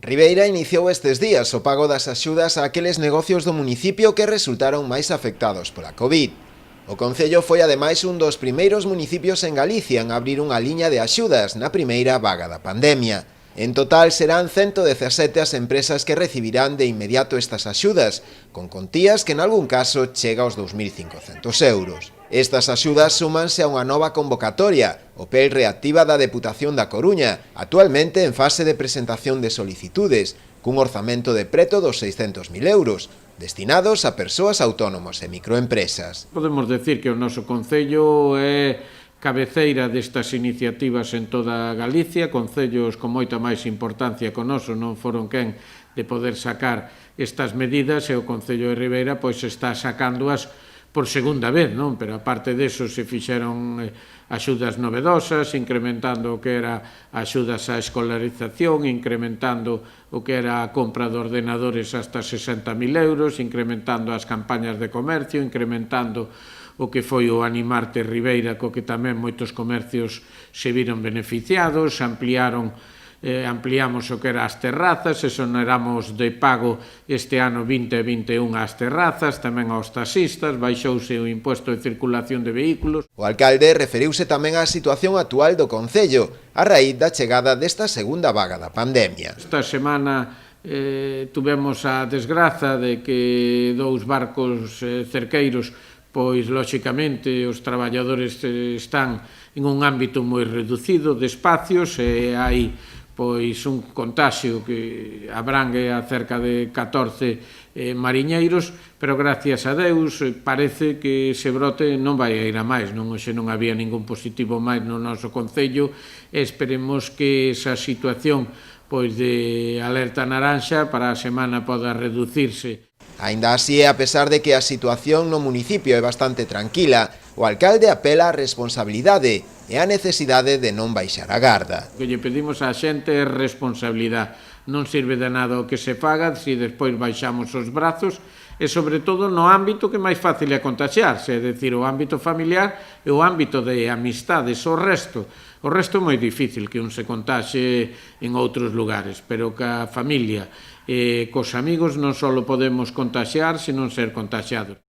Ribeira iniciou estes días o pago das axudas a aqueles negocios do municipio que resultaron máis afectados pola COVID. O concello foi ademais un dos primeiros municipios en Galicia en abrir unha liña de axudas na primeira vaga da pandemia. En total serán 117 as empresas que recibirán de inmediato estas axudas, con contías que en algún caso chega aos 2.500 euros. Estas axudas súmanse a unha nova convocatoria, o PEL reactiva da Deputación da Coruña, actualmente en fase de presentación de solicitudes, cun orzamento de preto dos 600.000 euros, destinados a persoas autónomas e microempresas. Podemos decir que o noso concello é cabeceira destas iniciativas en toda Galicia. Concellos con moita máis importancia que o noso non foron quen de poder sacar estas medidas e o Concello de Ribeira pois está sacándoas por segunda vez, non? Pero aparte deso se fixeron axudas novedosas, incrementando o que era axudas á escolarización, incrementando o que era a compra de ordenadores hasta 60.000 euros, incrementando as campañas de comercio, incrementando o que foi o Animarte Ribeira, co que tamén moitos comercios se viron beneficiados, ampliamos o que era as terrazas, exoneramos de pago este ano 20 e 21 as terrazas, tamén aos taxistas, baixouse o imposto de circulación de vehículos. O alcalde referiuse tamén á situación actual do concello, a raíz da chegada desta segunda vaga da pandemia. Esta semana tuvemos a desgraza de que 2 barcos cerqueiros, pois, lóxicamente, os traballadores están en un ámbito moi reducido de espacios e hai pois un contaxio que abrangue a cerca de 14 mariñeiros, pero gracias a Deus parece que ese brote non vai a ir a máis, hoxe non había ningún positivo máis no noso concello e esperemos que esa situación pois de alerta naranxa para a semana poda reducirse. Aínda así, a pesar de que a situación no municipio é bastante tranquila, o alcalde apela á responsabilidade e á necesidade de non baixar a garda. O que lle pedimos á xente é responsabilidade. Non sirve de nada o que se faga se despois baixamos os brazos e, sobre todo, no ámbito que máis fácil é contaxiarse, é dicir, o ámbito familiar e o ámbito de amistades, o resto é moi difícil que un se contaxe en outros lugares, pero que a familia e cos amigos non só podemos contaxiar, senón ser contaxiados.